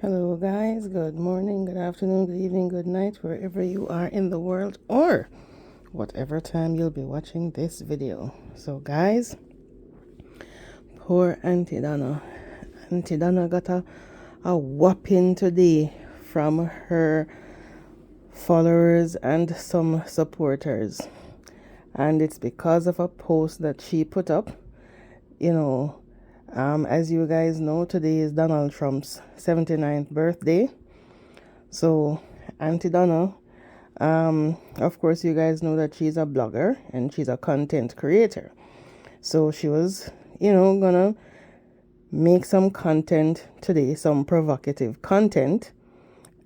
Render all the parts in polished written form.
Hello guys, good morning, good afternoon, good evening, good night, wherever you are in the world or whatever time you'll be watching this video. So guys, poor Auntie Donna. Auntie Donna got a whopping today from her followers and some supporters. And it's because of a post that she put up. As you guys know, today is Donald Trump's 79th birthday. So Auntie Donna, of course, you guys know that she's a blogger and she's a content creator. So she was, gonna make some content today, some provocative content.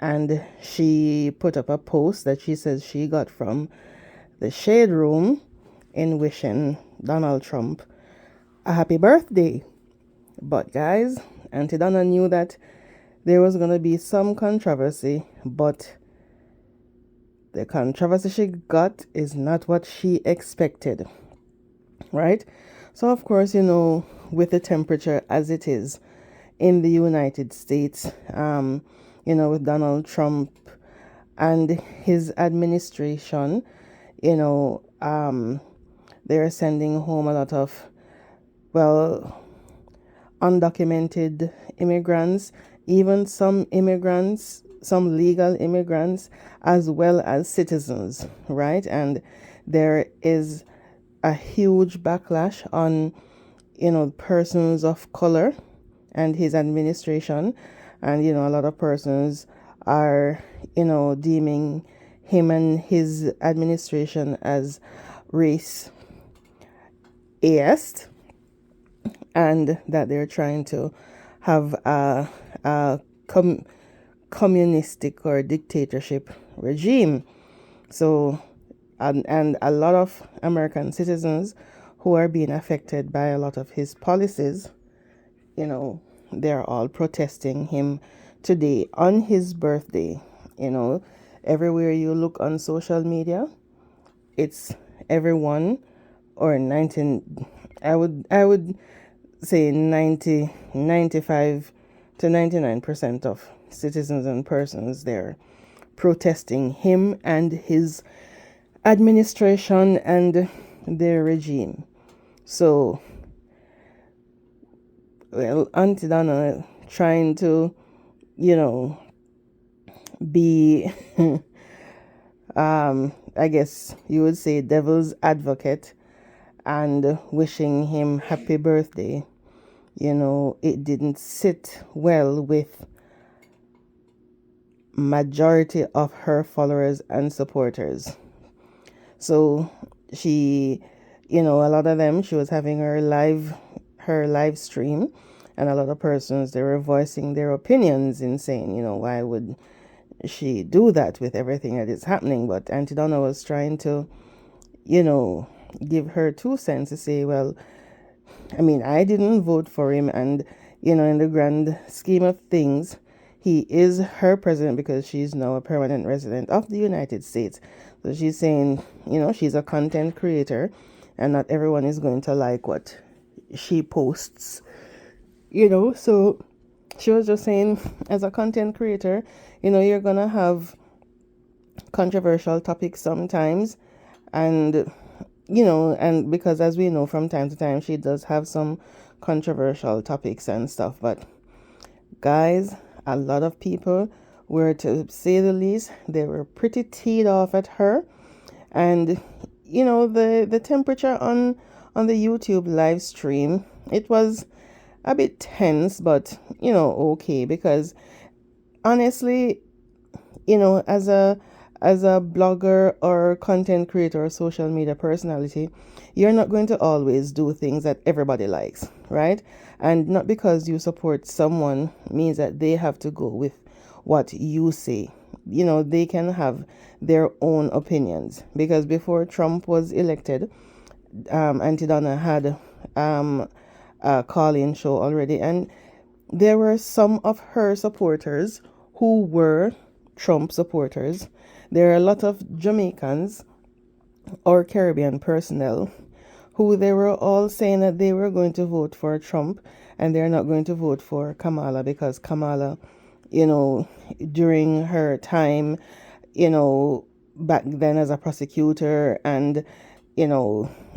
And she put up a post that she says she got from the Shade Room in wishing Donald Trump a happy birthday. But guys, Auntie Donna knew that there was going to be some controversy, but the controversy she got is not what she expected, right? So, of course, with the temperature as it is in the United States, with Donald Trump and his administration, they're sending home a lot of, undocumented immigrants, even some immigrants, some legal immigrants, as well as citizens, right? And there is a huge backlash on, persons of color and his administration. And, a lot of persons are, deeming him and his administration as racist, and that they're trying to have a communistic or dictatorship regime. So, and a lot of American citizens who are being affected by a lot of his policies, they're all protesting him today on his birthday. Everywhere you look on social media, it's everyone, or 19, I would say 95 to 99% of citizens and persons there protesting him and his administration and their regime. So, Auntie Donna trying to, be, I guess you would say, devil's advocate and wishing him happy birthday. It didn't sit well with majority of her followers and supporters. So she, a lot of them, she was having her live stream, and a lot of persons, they were voicing their opinions in saying, why would she do that with everything that is happening? But Auntie Donna was trying to, give her 2 cents to say, well, I didn't vote for him, and in the grand scheme of things, he is her president because she's now a permanent resident of the United States. So she's saying, she's a content creator, and not everyone is going to like what she posts, so she was just saying, as a content creator, you're gonna have controversial topics sometimes, and and because, as we know, from time to time she does have some controversial topics and stuff. But guys, a lot of people were, to say the least, they were pretty teed off at her. And the temperature on the YouTube live stream, it was a bit tense, but okay, because honestly, as a blogger or content creator or social media personality, you're not going to always do things that everybody likes, right? And not because you support someone means that they have to go with what you say. They can have their own opinions. Because before Trump was elected, Auntie Donna had a call-in show already, and there were some of her supporters who were Trump supporters. There are a lot of Jamaicans or Caribbean personnel who they were all saying that they were going to vote for Trump and they're not going to vote for Kamala because Kamala you know, during her time, back then as a prosecutor, and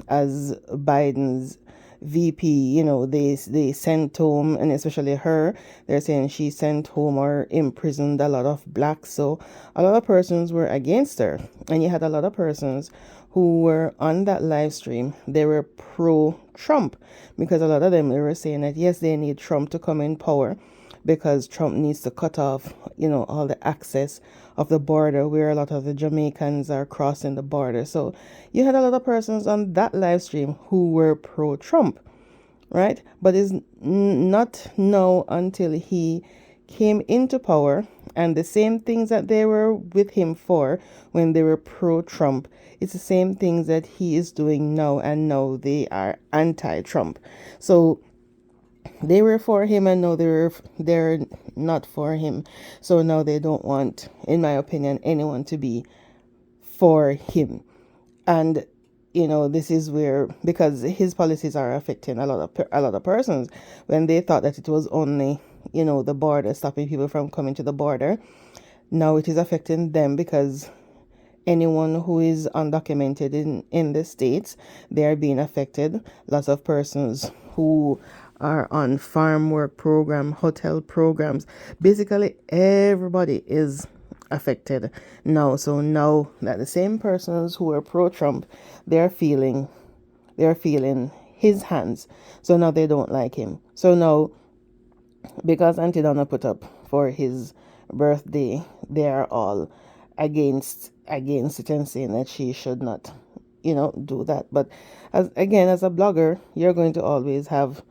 as Biden's VP, they sent home, and especially her, they're saying she sent home or imprisoned a lot of blacks. So a lot of persons were against her, and you had a lot of persons who were on that live stream. They were pro Trump, because a lot of them, they were saying that yes, they need Trump to come in power, because Trump needs to cut off, all the access of the border where a lot of the Jamaicans are crossing the border. So you had a lot of persons on that live stream who were pro Trump, right? But it's not now until he came into power, and the same things that they were with him for when they were pro Trump, it's the same things that he is doing now, and now they are anti Trump. So they were for him, and now they're not for him. So now they don't want, in my opinion, anyone to be for him. And this is where, because his policies are affecting a lot of persons, when they thought that it was only the border, stopping people from coming to the border. Now it is affecting them, because anyone who is undocumented in the States, they are being affected. Lots of persons who are on farm work program, hotel programs, basically everybody is affected now. So now that the same persons who are pro-Trump, they're feeling his hands. So now they don't like him. So now, because Auntie Donna put up for his birthday, they are all against it, and saying that she should not do that. But as a blogger, you're going to always have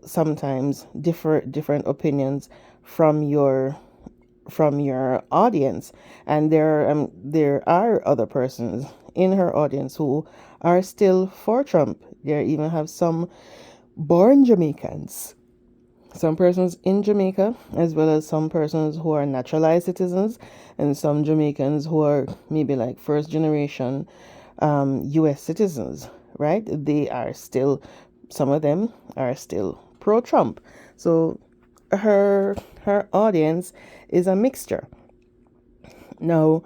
sometimes different opinions from your audience. And there are other persons in her audience who are still for Trump. There even have some born Jamaicans, some persons in Jamaica, as well as some persons who are naturalized citizens, and some Jamaicans who are maybe like first generation US citizens, right? Some of them are still pro Trump. So her audience is a mixture. Now,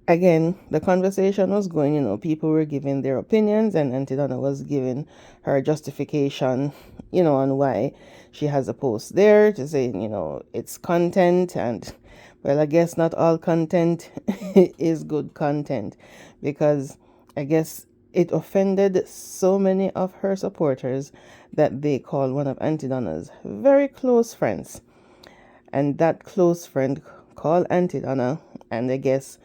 again, the conversation was going, people were giving their opinions, and Auntie Donna was giving her justification, on why she has a post there, to say, it's content. And, well, I guess not all content is good content, because I guess it offended so many of her supporters that they called one of Auntie Donna's very close friends. And that close friend called Auntie Donna, and I guess,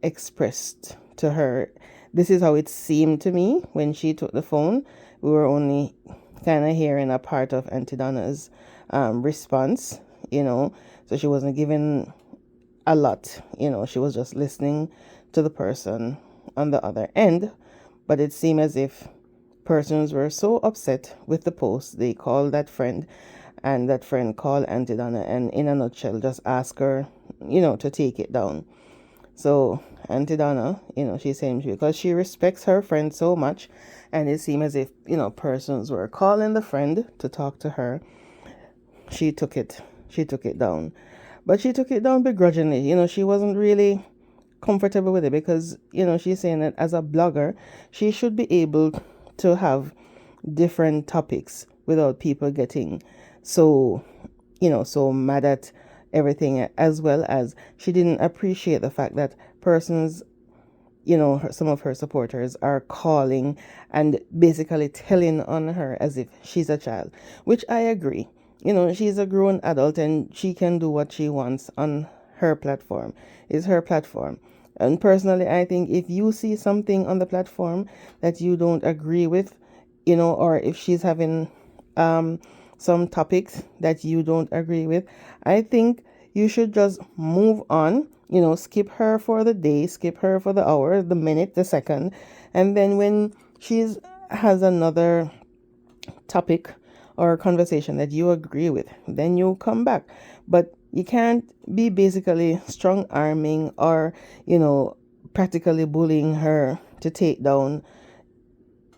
expressed to her. This is how it seemed to me when she took the phone. We were only kind of hearing a part of Auntie Donna's response, so she wasn't giving a lot, she was just listening to the person on the other end. But it seemed as if persons were so upset with the post, they called that friend, and that friend called Auntie Donna, and in a nutshell just asked her, to take it down. So Auntie Donna, she's saying, because she respects her friend so much, and it seemed as if, persons were calling the friend to talk to her, she took it down. But she took it down begrudgingly. She wasn't really comfortable with it, because, she's saying that as a blogger, she should be able to have different topics without people getting so mad at everything, as well as she didn't appreciate the fact that persons, some of her supporters are calling and basically telling on her as if she's a child, which I agree. She's a grown adult, and she can do what she wants on her platform. It's her platform. And personally, I think if you see something on the platform that you don't agree with, or if she's having some topics that you don't agree with, I think you should just move on, skip her for the day, skip her for the hour, the minute, the second. And then when she has another topic or conversation that you agree with, then you come back. But you can't be basically strong arming or, practically bullying her to take down,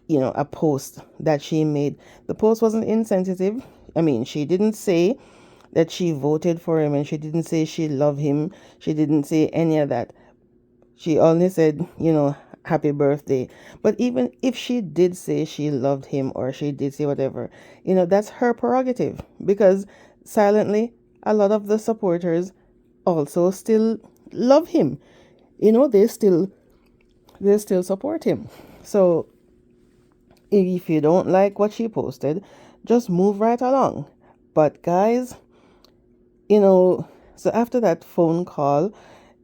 a post that she made. The post wasn't insensitive. I mean, she didn't say that she voted for him, and she didn't say she loved him. She didn't say any of that. She only said, happy birthday. But even if she did say she loved him, or she did say whatever, that's her prerogative, because silently, a lot of the supporters also still love him. They still support him. So if you don't like what she posted, just move right along. But guys, so after that phone call,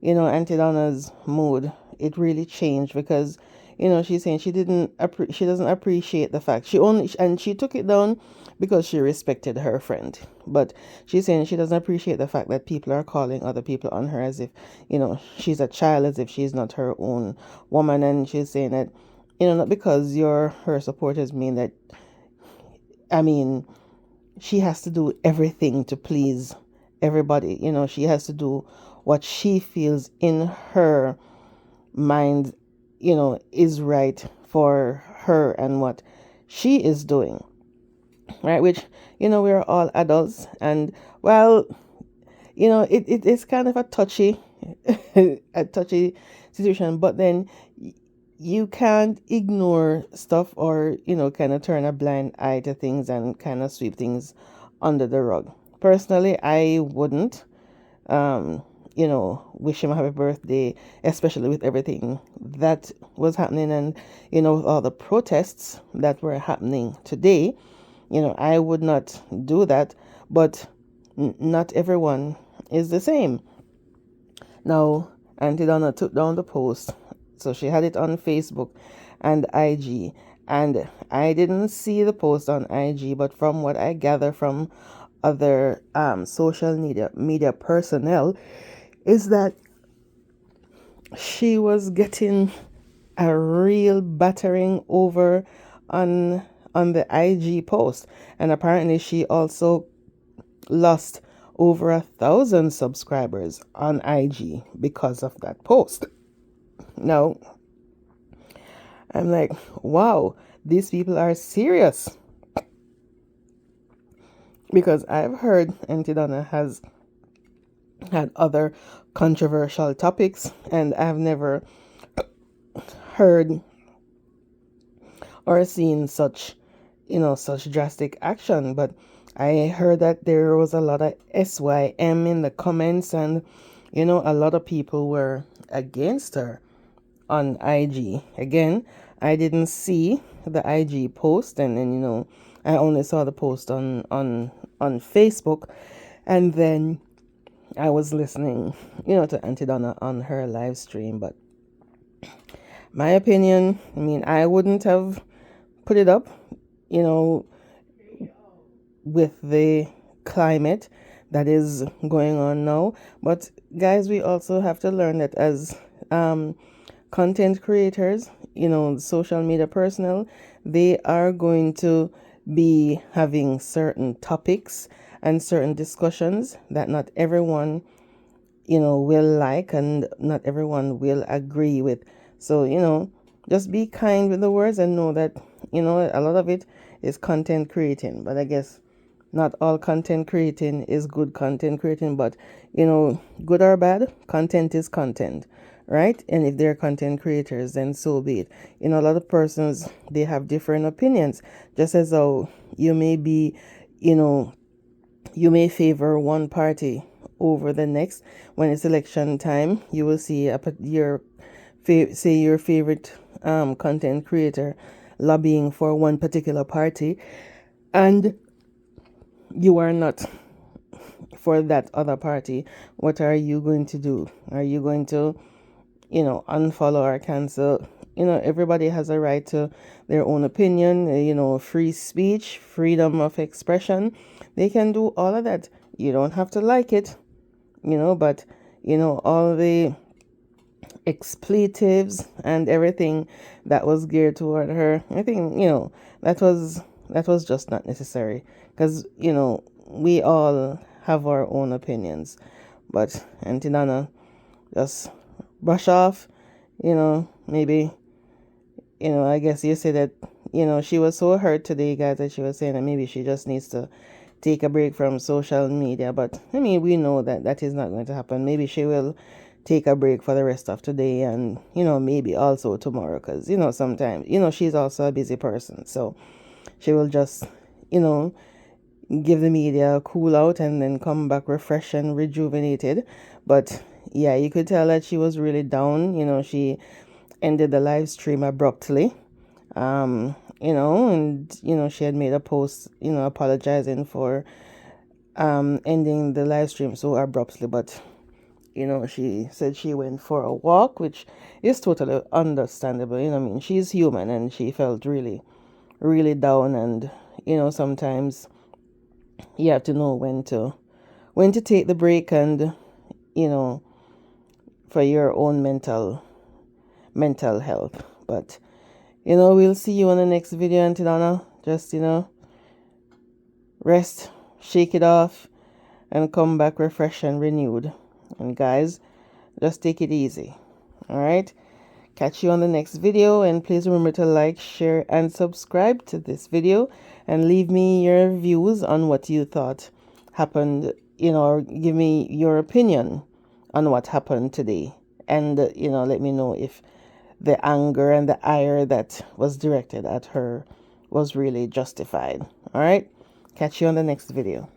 Auntie Donna's mood, it really changed, because she's saying she doesn't appreciate the fact, and she took it down because she respected her friend. But she's saying she doesn't appreciate the fact that people are calling other people on her as if she's a child, as if she's not her own woman. And she's saying that not because you're her supporters mean that, I mean, she has to do everything to please everybody. She has to do what she feels in her mind, is right for her and what she is doing. Right? Which, we're all adults, and well, it's kind of a touchy, a touchy situation, but then you can't ignore stuff, or kind of turn a blind eye to things and kind of sweep things under the rug. Personally, I wouldn't wish him a happy birthday, especially with everything that was happening, and with all the protests that were happening today. I would not do that. But not everyone is the same. Now, Auntie Donna took down the post, so she had it on Facebook and IG, and I didn't see the post on IG, but from what I gather from other social media personnel, is that she was getting a real battering over on the IG post, and apparently she also lost over 1,000 subscribers on IG because of that post. Now, I'm like, wow, these people are serious. Because I've heard Auntie Donna has had other controversial topics, and I've never heard or seen such drastic action. But I heard that there was a lot of SYM in the comments, and a lot of people were against her on IG. Again, I didn't see the IG post, and then I only saw the post on Facebook, and then I was listening to Auntie Donna on her live stream. But my opinion, I mean, I wouldn't have put it up, with the climate that is going on now. But guys, we also have to learn that as content creators, social media personnel, they are going to be having certain topics and certain discussions that not everyone will like, and not everyone will agree with. So just be kind with the words, and know that a lot of it is content creating. But I guess not all content creating is good content creating. But good or bad, content is content, right? And if they're content creators, then so be it. A lot of persons, they have different opinions. Just as though you may be, you may favor one party over the next. When it's election time, you will see your favorite content creator lobbying for one particular party, and you are not for that other party. What are you going to do? Are you going to unfollow or cancel? Everybody has a right to their own opinion, free speech, freedom of expression. They can do all of that. You don't have to like it, but all the expletives and everything that was geared toward her, I think that was just not necessary, because we all have our own opinions. But Auntie Donna just brush off, maybe, I guess you say that she was so hurt today, guys, that she was saying that maybe she just needs to take a break from social media. But I mean, we know that that is not going to happen. Maybe she will take a break for the rest of today, and maybe also tomorrow, because sometimes she's also a busy person. So she will just you know give the media a cool out and then come back refreshed and rejuvenated. But yeah, you could tell that she was really down. She ended the live stream abruptly. And she had made a post, apologizing for ending the live stream so abruptly. But she said she went for a walk, which is totally understandable. I mean, she's human, and she felt really, really down. And sometimes you have to know when to take the break, and you know for your own mental health. But we'll see you on the next video, Auntie Donna. Just rest, shake it off, and come back refreshed and renewed. And guys, just take it easy. All right, catch you on the next video, and please remember to like, share, and subscribe to this video, and leave me your views on what you thought happened, or give me your opinion on what happened today. And let me know if the anger and the ire that was directed at her was really justified. All right, catch you on the next video.